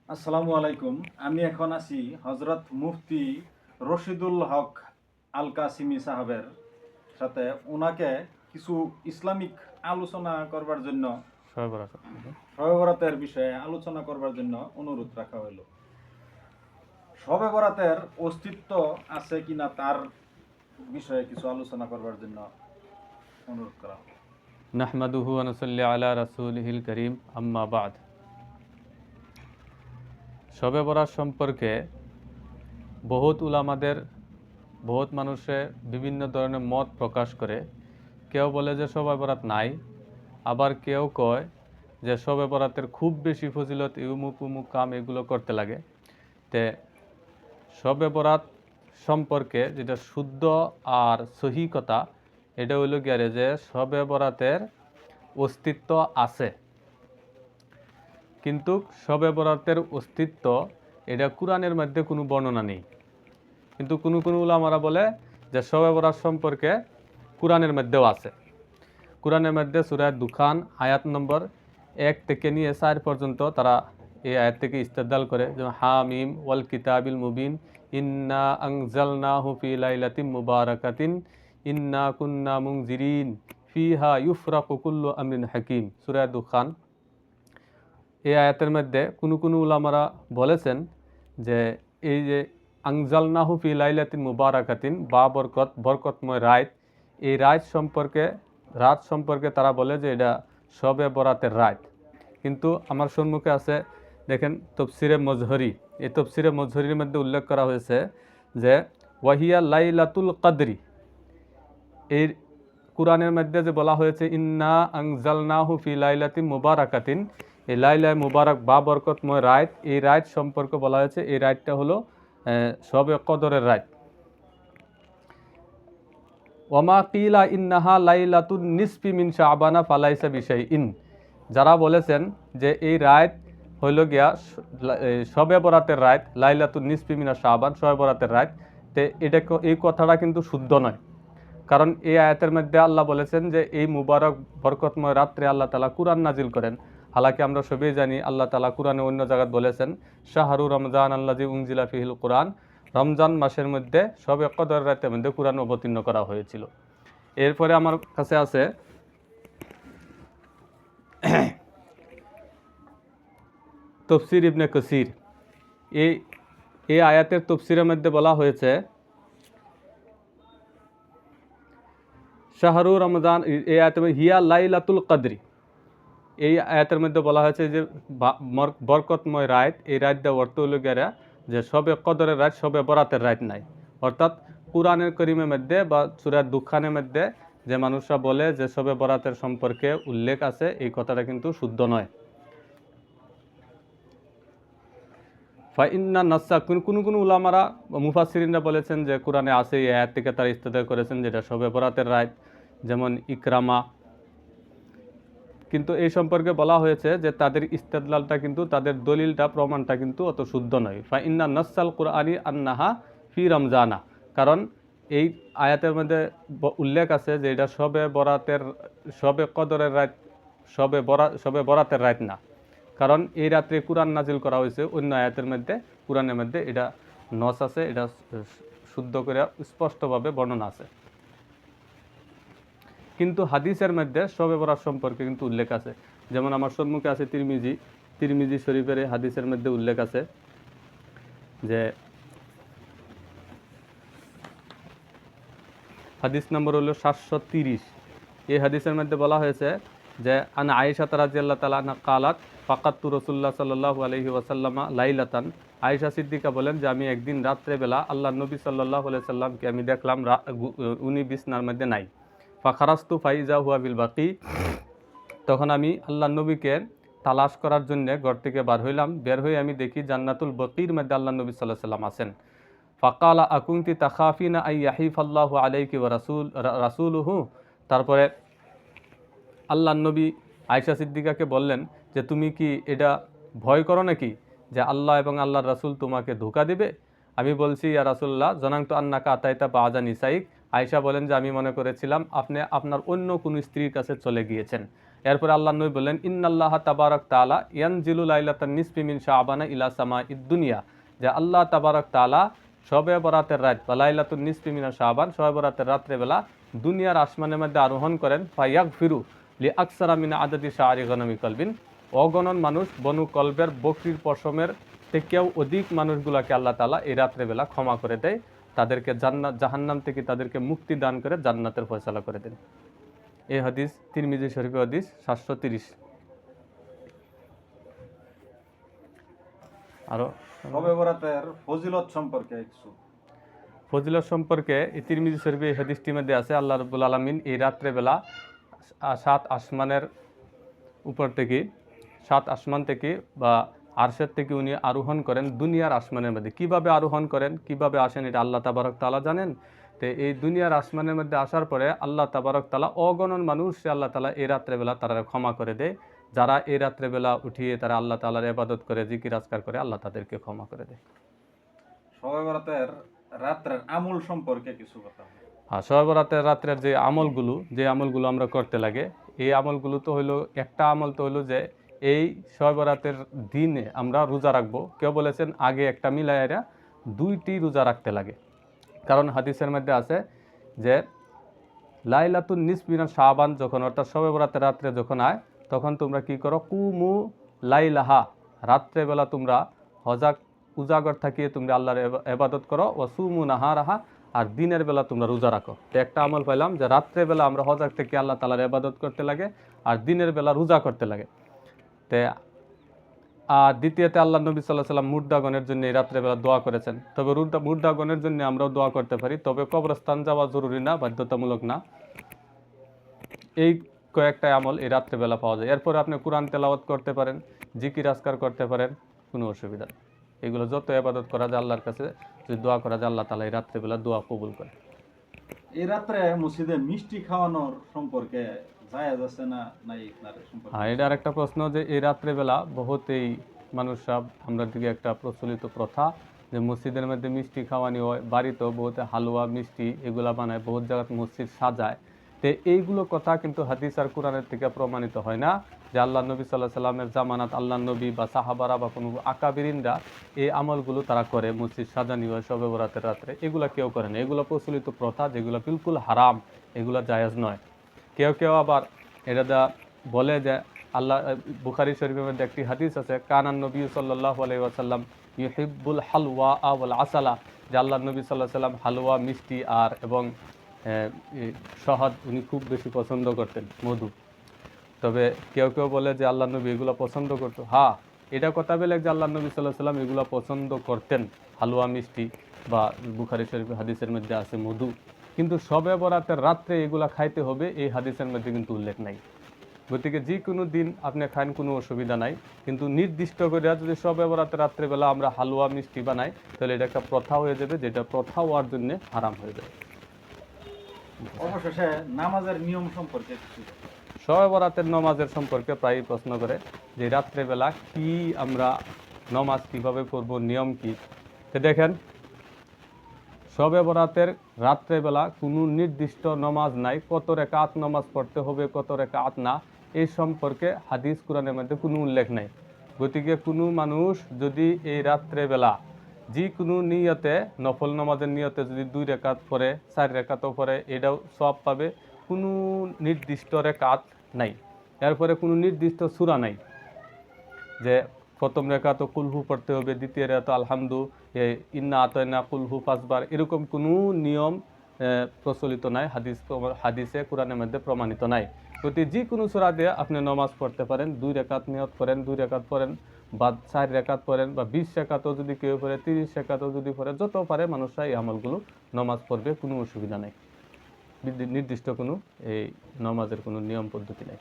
আসসালামু আলাইকুম। আমি এখন আছি হজরত মুফতি রশিদুল হক আল কাসিমি সাহেবের সাথে। ওনাকে কিছু ইসলামিক আলোচনা করবার জন্য, সবাই বড় আছো। শবে বরাতের বিষয়ে আলোচনা করবার জন্য অনুরোধ রাখা হইল। শবে বরাতের অস্তিত্ব আছে কিনা তার বিষয়ে কিছু আলোচনা করবার জন্য অনুরোধ করা হলো। নাহমাদুহু ওয়া নুসাল্লি আলা রাসূলিহিল কারীম, আম্মা বাদ। শবে বরাত সম্পর্কে বহুত উলামাদের, বহুত মানুষে বিভিন্ন ধরনের মত প্রকাশ করে। কেউ বলে যে শবে বরাত নাই, আবার কেউ কয় যে শবে বরাতের খুব বেশি ফজিলত, উমুক উমুক কাম এগুলো করতে লাগে। তে শবে বরাত সম্পর্কে যেটা শুদ্ধ আর সহি কথা, এটা হইল গিয়ারে যে শবে বরাতের অস্তিত্ব আছে, কিন্তু শবে বরাতের অস্তিত্ব এটা কোরআনের মধ্যে কোনো বর্ণনা নেই। কিন্তু কোনো কোনো উলামারা বলে যে শবে বরাত সম্পর্কে কোরআনের মধ্যেও আছে। কোরআনের মধ্যে সূরা দুখান আয়াত নম্বর 1 থেকে নিয়ে 4 পর্যন্ত তারা এই আয়াত থেকে ইস্তেদলাল করে, যেমন হামিম ওয়াল কিতাবিল মুবিন ইন্না আনজালনাহু ফি লাইলাতিন মুবারাকাতিন ইন্না কুন্না মুনজিরিন ফিহা ইউফরাকু কুল্লু আমরিন হাকিম। সূরা দুখান এই আয়াতের মধ্যে কোনো কোনো উলামারা বলেছেন যে এই যে আনজালনাহু ফি লাইলাতিন মুবারাকাতিন বা বরকতময় রাত, এই রাত সম্পর্কে তারা বলে যে এটা শবে বরাতের রাত। কিন্তু আমার সম্মুখে আছে, দেখেন তফসিরে মজহরি। এই তফসিরে মজহরির মধ্যে উল্লেখ করা হয়েছে যে ওয়াহিয়া লাইলাতুল কদরি। এই কোরআনের মধ্যে যে বলা হয়েছে ইন্না আনজালনাহু ফি লাইলাতিন মুবারাকাতিন, এই লাইলায় মুবারক বা বরকতময় রাত, এই রাত সম্পর্কে বলা হয়েছে এই রাতটা হলো শবে কদরের রাত। ওয়ামা কিলা ইন্নাহা লাইলাতুন নিসফি মিন শাবানা ফালাইসা বিশাইইন। যারা বলেছেন যে এই রাত হইল গিয়া শবে বরাতের রাত, লাইলাতুন নিসফি মিনা শাবান, শবে বরাতের রাত, তে এটা এই কথাটা কিন্তু শুদ্ধ নয়। কারণ এই আয়াতের মধ্যে আল্লাহ বলেছেন যে এই মুবারক বরকতময় রাত্রে আল্লাহ তাআলা কুরআন নাজিল করেন। হালাকি আমরা সবাই জানি আল্লাহ তাআলা কুরআনে অন্য জায়গায় বলেছেন শাহরু রমজান আল্লাযী উনজিলা ফিহিল কুরআন, রমজান মাসের মধ্যে শবে কদর রাতের মধ্যে কুরআন অবতীর্ণ করা হয়েছিল। এরপরে আমার কাছে আছে তফসির ইবনে কাসির। এই আয়াতের তফসিরের মধ্যে বলা হয়েছে শাহরু রমজান, এই আয়াতের হিয়া লাইলাতুল কদরি। এই আয়াতের মধ্যে বলা হয়েছে যে বরকতময় রাত, এই রাত দেওয়ার অর্থ হলো গেরা যে শবে কদরের রাত, শবে বরাতের রাত নাই। অর্থাৎ কুরআনের করিমের মধ্যে বা সূরা দুখানের মধ্যে যে মানুষরা বলে যে শবে বরাতের সম্পর্কে উল্লেখ আছে, এই কথাটা কিন্তু শুদ্ধ নয়। ফাইন্না নাসা, কোনো কোনো উলামারা মুফাসসিরিনরা বলেছেন যে কোরআনে আছে, এই আয়াত থেকে তারা ইস্তেদলাল করেছেন যেটা শবে বরাতের রাত, যেমন ইকরামা। কিন্তু এই সম্পর্কে বলা হয়েছে যে তাদের ইস্তেদলালটা কিন্তু, তাদের দলিলটা, প্রমাণটা কিন্তু অত শুদ্ধ নয়। ফাইন্না নাসাল কুরআনি আন্নাহা ফি রমজানা, কারণ এই আয়াতের মধ্যে উল্লেখ আছে যে এটা শবে কদরের রাত, শবে বরাতের রাত না। কারণ এই রাত্রে কুরআন নাজিল করা হয়েছে অন্য আয়াতের মধ্যে, কুরআনের মধ্যে এটা নস আছে, এটা শুদ্ধ করে স্পষ্টভাবে বর্ণনা আছে। কিন্তু হাদিসের মধ্যে শবে বরাত সম্পর্কে কিন্তু উল্লেখ আছে। যেমন আমার সম্মুখে আছে তিরমিজি শরীফের হাদিসের মধ্যে উল্লেখ আছে যে হাদিস নম্বর হলো 730। এই হাদিসের মধ্যে বলা হয়েছে যে আন আয়েশা রাদিয়াল্লাহু তাআলা আনহা কালাত ফাকাতু রাসূলুল্লাহ সাল্লাল্লাহু আলাইহি ওয়াসাল্লামা লাইলাতান। আয়েশা সিদ্দিকা বলেন যে আমি একদিন রাত্রেবেলা আল্লাহর নবী সাল্লাল্লাহু আলাইহি সাল্লামকে আমি দেখলাম উনি বিছনার মধ্যে নাই। ফাখারাস্তু ফাইজা হুয়া বিল বাকি, তখন আমি আল্লাহর নবীকে তালাশ করার জন্য ঘর থেকে বের হয়ে আমি দেখি জান্নাতুল বকির মধ্যে আল্লাহর নবী সাল্লাল্লাহু আলাইহি সাল্লাম আছেন। ফাকালা আকুনতি তাখাফিনা আই ইয়াহিফাল্লাহু আলাইকি ওয়া রাসূলুহু। তারপরে আল্লাহর নবী আয়েশা সিদ্দিকাকে বললেন যে তুমি কি এটা ভয় করো নাকি যে আল্লাহ এবং আল্লাহর রাসূল তোমাকে ধোঁকা দিবে? আমি বলছি ইয়া রাসূলুল্লাহ জনান্তু আন্নাকা আতাইতা বাযা নিসাইক। আয়েশা বলেন যে আমি মনে করেছিলাম আপনি আপনার অন্য কোনো স্ত্রীর কাছে চলে গিয়েছেন। এরপরে আল্লাহ নবী বললেন ইন্নাল্লাহ তাবারাক তাআলা ইয়ানজিলু লাইলাতান নিসফি মিন শাবানা ইলা সামাঈদ দুনিয়া, যে আল্লাহ তাবারাক তাআলা শবে বরাতের রাত বা লাইলাতুন নিসফি মিন শাবান শবে বরাতের রাত্রে বেলা দুনিয়ার আসমানের মধ্যে আরোহণ করেন, ফায়াগফিরু লি আকসারা মিন আদাদি শাআরি গনামি কলবিন, অগণন মানুষ বনু কলবের বকরির পশমের থেকেও অধিক মানুষগুলাকে আল্লাহ তাআলা এই রাত্রে বেলা ক্ষমা করে দেয়, তাদেরকে জান্নাত জাহান্নাম থেকে তাদেরকে মুক্তি দান করে জান্নাতের ফয়সালা করে দেন। এই হাদিস তিরমিজি শরীফের হাদিস 730। আরো শবে বরাতের ফজিলত সম্পর্কে কিছু। ফজিলত সম্পর্কে এই তিরমিজি শরীফে এই হাদিসটির মধ্যে আছে, আল্লাহ রাব্বুল আলামিন এই রাত্রে বেলা 7 আসমানের উপর থেকে, 7 আসমান থেকে বা আরশের থেকে উনি আরোহণ করেন দুনিয়ার আসমানের মধ্যে। কিভাবে আরোহণ করেন, কিভাবে আসেন, এটা আল্লাহ তাবারক তাআলা জানেন। তো এই দুনিয়ার আসমানের মধ্যে আসার পরে আল্লাহ তাবারক তাআলা অগণন মানুষ আল্লাহ তাআলা এই রাত্রেবেলা তারা ক্ষমা করে দেয়। যারা এই রাত্রেবেলা উঠিয়ে তারা আল্লাহ তাআলার ইবাদত করে, জিকির আজকার করে, আল্লাহ তাদেরকে ক্ষমা করে দেয়। শবে বরাতের রাত্রের আমল সম্পর্কে কিছু কথা। হ্যাঁ, শবে বরাতের রাত্রের যে আমলগুলো আমরা করতে লাগে, এই আমলগুলো তো হইলো, একটা আমল তো হইলো যে এই শবে বরাতের দিনে আমরা রোজা রাখবো। কেউ বলেছেন আগে একটা মিলাইয়া 2টি রোজা রাখতে লাগে, কারণ হাদিসের মধ্যে আছে যে লাইলাতুন নিসফি মিন শাবান যখন, অর্থাৎ শবে বরাতের রাত্রে যখন আয়, তখন তোমরা কি করো, কুমু লাইলাহা, রাত্রেবেলা তোমরা উজাগর থাকিয়ে তোমরা আল্লাহর ইবাদত করো, ও সুমু নাহারাহা, আর দিনের বেলা তোমরা রোজা রাখো। তো একটা আমল পাইলাম যে রাত্রেবেলা আমরা হজাগ থেকে আল্লাহ তাআলার ইবাদত করতে লাগে, আর দিনের বেলা রোজা করতে লাগে। তে আর দ্বিতীয়তে আল্লাহ নবী সাল্লাল্লাহু আলাইহি ওয়াসাল্লাম মুর্দাগণের জন্য এই রাত্রেবেলা দোয়া করেছেন। তবে মুর্দাগণের জন্য আমরাও দোয়া করতে পারি, তবে কবরস্থান যাওয়া জরুরি না, বাধ্যতামূলক না। এই কয়েকটা আমল এই রাত্রেবেলা পাওয়া যায়। এরপর আপনি কোরআন তেলাওয়াত করতে পারেন, জিকির আজকার করতে পারেন, কোনো অসুবিধা নেই। এগুলো যত ইবাদত করা যায় আল্লাহর কাছে, যদি দোয়া করা যায় আল্লাহ তাআলা এই রাত্রেবেলা দোয়া কবুল করে। এই রাত্রে মসজিদে মিষ্টি খাওয়ানোর সম্পর্কে জায়েজ আছে না নাই তার সম্পর্কে? হ্যাঁ, এটা আরেকটা প্রশ্ন যে এই রাত্রেবেলা বহুত এই মানুষরা, আমরা দিকে একটা প্রচলিত প্রথা যে মসজিদের মধ্যে মিষ্টি খাওয়ানি হয়, বাড়িতেও বহুত হালুয়া মিষ্টি এগুলা বানায়, বহুত জায়গায় মসজিদ সাজায়। তো এইগুলো কথা কিন্তু হাদিস আর কোরআনের থেকে প্রমাণিত হয় না যে আল্লাহ নবী সাল্লাল্লাহু আলাইহি সাল্লামের জামানাত আল্লাহ নবী বা সাহাবারা বা কোনো আকাবিরিনরা এই আমলগুলো তারা করে, মসজিদ সাজানি হয় শবে বরাতের রাত্রে, এগুলা কেউ করে না। এগুলো প্রচলিত প্রথা, যেগুলো বিলকুল হারাম, এগুলো জায়েজ নয়। কেউ কেউ আবার এটা বলে যে আল্লাহ, বুখারী শরীফের মধ্যে একটি হাদিস আছে, কানান নবী সাল্লাল্লাহু আলাইহি ওয়াসাল্লাম ইউহিব্বুল হালওয়া ওয়াল আসালা, যে আল্লাহ নবী সাল্লাল্লাহু আলাইহি ওয়াসাল্লাম হালুয়া, মিষ্টি আর এবং শহদ উনি খুব বেশি পছন্দ করতেন, মধু। তবে কেউ কেউ বলে যে আল্লাহ নবী এগুলো পছন্দ করতো। হ্যাঁ, এটা কথা বলে যে আল্লাহ নবী সাল্লাল্লাহু আলাইহি ওয়াসাল্লাম এগুলো পছন্দ করতেন, হালুয়া মিষ্টি, বা বুখারী শরীফের হাদিসের মধ্যে আছে মধু, কিন্তু শবে বরাতের রাত্রে এগুলা খাইতে হবে এই হাদিসের মধ্যে কিন্তু উল্লেখ নাই। গতিকে যে কোনো দিন আপনি খান, কোনো অসুবিধা নাই, কিন্তু নির্দিষ্ট করে যদি শবে বরাতের রাত্রেবেলা আমরা হালুয়া মিষ্টি বানাই, তাহলে এটা একটা প্রথা হয়ে যাবে, যেটা প্রথা হওয়ার জন্য হারাম হয়ে যাবে। অবশেষে নামাজের নিয়ম সম্পর্কে কিছু। শবে বরাতের নমাজের সম্পর্কে প্রায়ই প্রশ্ন করে যে রাত্রেবেলা কি আমরা নমাজ কিভাবে পড়ব, নিয়ম কি। তো দেখেন, শবে বরাতের রাত্রেবেলা কোনো নির্দিষ্ট নমাজ নাই, কত রাকাত নমাজ পড়তে হবে, কত রাকাত না, এই সম্পর্কে হাদিস কোরআনের মধ্যে কোনো উল্লেখ নাই। গতিকে কোনো মানুষ যদি এই রাত্রেবেলা যে কোনো নিয়তে, নফল নামাজের নিয়তে যদি 2 রাকাত পড়ে, 4 রাকাতও পড়ে, এটাও সওয়াব পাবে। কোনো নির্দিষ্ট রাকাত নাই, এরপরে কোনো নির্দিষ্ট সূরা নাই যে প্রথম রেখাত কুলহু পড়তে হবে, দ্বিতীয় রেখাত আলহামদু, ইন্না আতাইনা কুলহু 5 বার, এরকম কোনো নিয়ম প্রচলিত নাই, হাদিসে কোরআনের মধ্যে প্রমাণিত নাই। প্রতি যে কোনো সূরা দিয়ে আপনি নামাজ পড়তে পারেন, 2 রাকাত নিয়ত করেন, 2 রাকাত পড়েন, বা 4 রাকাত পড়েন, বা 20 রাকাতও যদি কেউ পড়ে, 30 রাকাতও যদি পড়ে, যত পারে মানুষরা এই আমলগুলো নামাজ পড়বে, কোনো অসুবিধা নাই। নির্দিষ্ট কোনো এই নামাজের কোনো নিয়ম পদ্ধতি নাই।